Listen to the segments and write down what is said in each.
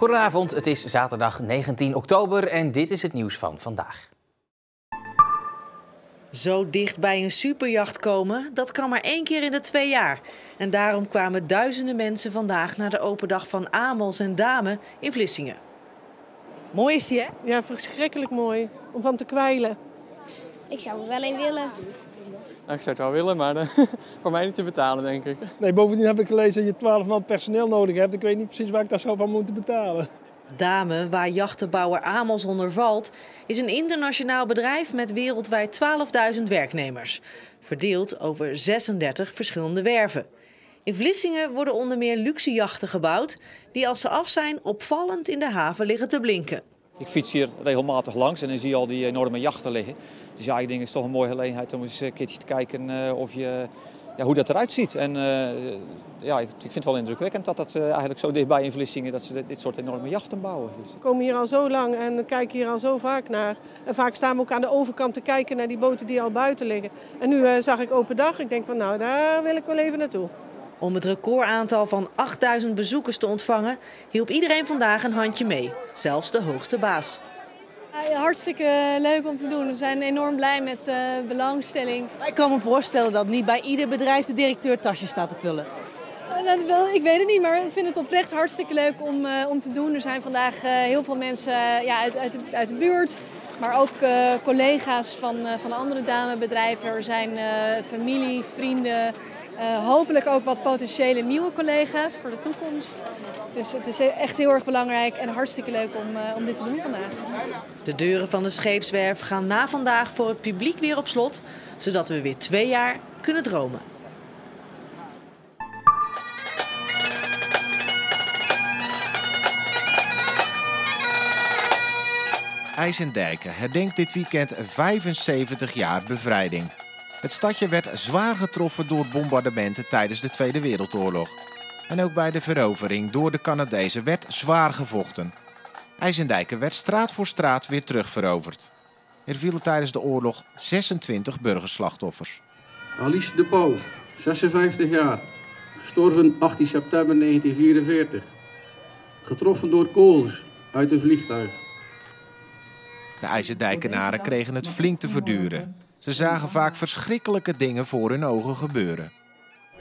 Goedenavond, het is zaterdag 19 oktober en dit is het nieuws van vandaag. Zo dicht bij een superjacht komen, dat kan maar 1 keer in de 2 jaar. En daarom kwamen duizenden mensen vandaag naar de open dag van Amos en Damen in Vlissingen. Mooi is die, hè? Ja, verschrikkelijk mooi. Om van te kwijlen. Ik zou er wel een willen. Nou, ik zou het wel willen, maar voor mij niet te betalen, denk ik. Nee, bovendien heb ik gelezen dat je 12 man personeel nodig hebt. Ik weet niet precies waar ik daar zou van moeten betalen. Damen, waar jachtenbouwer Amos onder valt, is een internationaal bedrijf met wereldwijd 12.000 werknemers. Verdeeld over 36 verschillende werven. In Vlissingen worden onder meer luxe jachten gebouwd, die als ze af zijn opvallend in de haven liggen te blinken. Ik fiets hier regelmatig langs en dan zie je al die enorme jachten liggen. Dus ja, ik denk het is toch een mooie gelegenheid om eens een keertje te kijken hoe dat eruit ziet. En ik vind het wel indrukwekkend dat dat eigenlijk zo dichtbij in Vlissingen dat ze dit soort enorme jachten bouwen. We komen hier al zo lang en kijken hier al zo vaak naar. En vaak staan we ook aan de overkant te kijken naar die boten die al buiten liggen. En nu zag ik open dag. Ik denk van nou, daar wil ik wel even naartoe. Om het recordaantal van 8000 bezoekers te ontvangen, hielp iedereen vandaag een handje mee. Zelfs de hoogste baas. Ja, hartstikke leuk om te doen. We zijn enorm blij met belangstelling. Ik kan me voorstellen dat niet bij ieder bedrijf de directeur tasjes staat te vullen. Ik weet het niet, maar ik vind het oprecht hartstikke leuk om te doen. Er zijn vandaag heel veel mensen uit de buurt, maar ook collega's van andere damebedrijven. Er zijn familie, vrienden, hopelijk ook wat potentiële nieuwe collega's voor de toekomst. Dus het is echt heel erg belangrijk en hartstikke leuk om dit te doen vandaag. De deuren van de scheepswerf gaan na vandaag voor het publiek weer op slot, zodat we weer 2 jaar kunnen dromen. IJsendijken herdenkt dit weekend 75 jaar bevrijding. Het stadje werd zwaar getroffen door bombardementen tijdens de Tweede Wereldoorlog. En ook bij de verovering door de Canadezen werd zwaar gevochten. IJsendijken werd straat voor straat weer terugveroverd. Er vielen tijdens de oorlog 26 burgerslachtoffers. Alice de Pauw, 56 jaar, gestorven 18 september 1944. Getroffen door kogels uit een vliegtuig. De IJsendijkenaren kregen het flink te verduren. Ze zagen vaak verschrikkelijke dingen voor hun ogen gebeuren.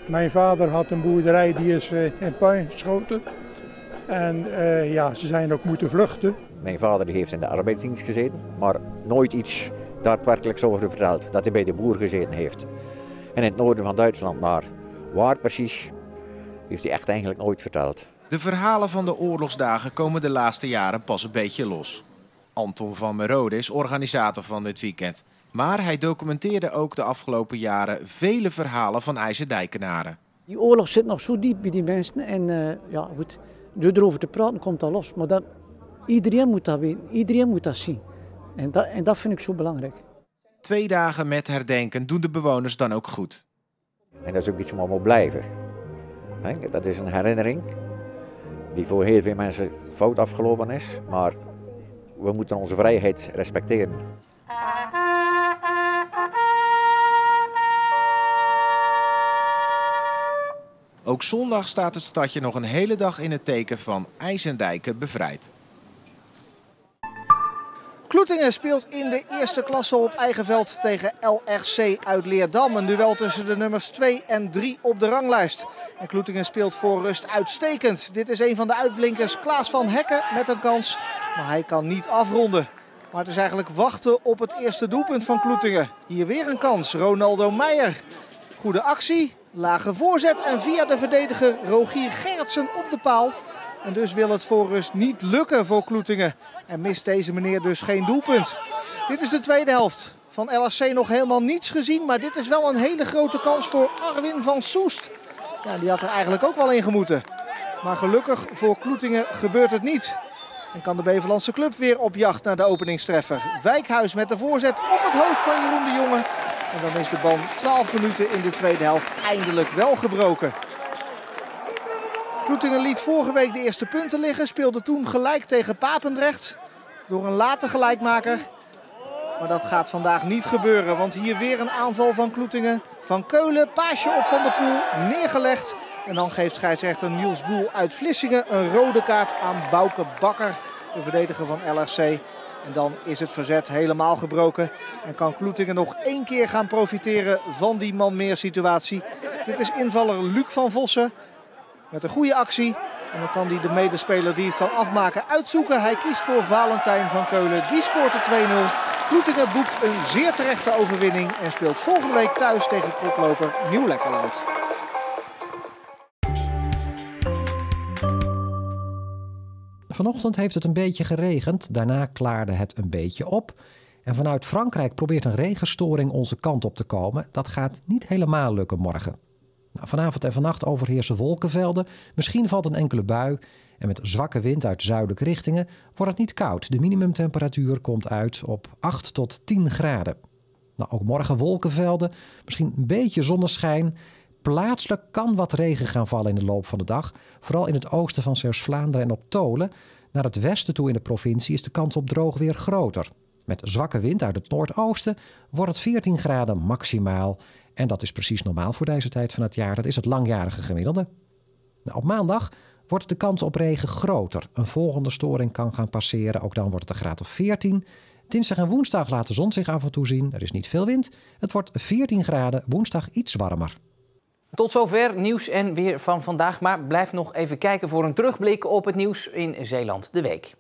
Mijn vader had een boerderij die is in puin geschoten. En ze zijn ook moeten vluchten. Mijn vader heeft in de arbeidsdienst gezeten, maar nooit iets daadwerkelijk over verteld. Dat hij bij de boer gezeten heeft. En in het noorden van Duitsland, maar waar precies, heeft hij echt eigenlijk nooit verteld. De verhalen van de oorlogsdagen komen de laatste jaren pas een beetje los. Anton van Merode is organisator van dit weekend. Maar hij documenteerde ook de afgelopen jaren vele verhalen van IJsendijkenaren. Die oorlog zit nog zo diep bij die mensen en goed, door erover te praten komt dat los. Maar iedereen moet dat weten, iedereen moet dat zien. En dat vind ik zo belangrijk. 2 dagen met herdenken doen de bewoners dan ook goed. En dat is ook iets om op blijven. Dat is een herinnering die voor heel veel mensen fout afgelopen is. Maar we moeten onze vrijheid respecteren. Ook zondag staat het stadje nog een hele dag in het teken van IJsendijken bevrijd. Kloetingen speelt in de eerste klasse op eigen veld tegen LRC uit Leerdam. Een duel tussen de nummers 2 en 3 op de ranglijst. En Kloetingen speelt voor rust uitstekend. Dit is een van de uitblinkers, Klaas van Hekken, met een kans. Maar hij kan niet afronden. Maar het is eigenlijk wachten op het eerste doelpunt van Kloetingen. Hier weer een kans, Ronaldo Meijer. Goede actie, lage voorzet en via de verdediger Rogier Gerritsen op de paal. En dus wil het voor rust niet lukken voor Kloetingen. En mist deze meneer dus geen doelpunt. Dit is de tweede helft. Van LRC nog helemaal niets gezien, maar dit is wel een hele grote kans voor Arwin van Soest. Ja, die had er eigenlijk ook wel in gemoeten. Maar gelukkig voor Kloetingen gebeurt het niet. En kan de Beverlandse club weer op jacht naar de openingstreffer. Wijkhuis met de voorzet op het hoofd van Jeroen de Jonge. En dan is de bal 12 minuten in de tweede helft eindelijk wel gebroken. Kloetingen liet vorige week de eerste punten liggen. Speelde toen gelijk tegen Papendrecht door een late gelijkmaker. Maar dat gaat vandaag niet gebeuren. Want hier weer een aanval van Kloetingen. Van Keulen, paasje op Van der Poel, neergelegd. En dan geeft scheidsrechter Niels Boel uit Vlissingen een rode kaart aan Bouke Bakker, de verdediger van LRC. En dan is het verzet helemaal gebroken. En kan Kloetingen nog 1 keer gaan profiteren van die man-meer situatie. Dit is invaller Luc van Vossen met een goede actie. En dan kan hij de medespeler die het kan afmaken uitzoeken. Hij kiest voor Valentijn van Keulen. Die scoort de 2-0. Kloetingen boekt een zeer terechte overwinning. En speelt volgende week thuis tegen koploper Nieuw-Lekkerland. Vanochtend heeft het een beetje geregend. Daarna klaarde het een beetje op. En vanuit Frankrijk probeert een regenstoring onze kant op te komen. Dat gaat niet helemaal lukken morgen. Nou, vanavond en vannacht overheersen wolkenvelden. Misschien valt een enkele bui. En met zwakke wind uit zuidelijke richtingen wordt het niet koud. De minimumtemperatuur komt uit op 8 tot 10 graden. Nou, ook morgen wolkenvelden. Misschien een beetje zonneschijn. Plaatselijk kan wat regen gaan vallen in de loop van de dag. Vooral in het oosten van Zeeuws-Vlaanderen en op Tholen. Naar het westen toe in de provincie is de kans op droog weer groter. Met zwakke wind uit het noordoosten wordt het 14 graden maximaal. En dat is precies normaal voor deze tijd van het jaar. Dat is het langjarige gemiddelde. Nou, op maandag wordt de kans op regen groter. Een volgende storing kan gaan passeren. Ook dan wordt het een graad of 14. Dinsdag en woensdag laat de zon zich af en toe zien. Er is niet veel wind. Het wordt 14 graden. Woensdag iets warmer. Tot zover nieuws en weer van vandaag. Maar blijf nog even kijken voor een terugblik op het nieuws in Zeeland de Week.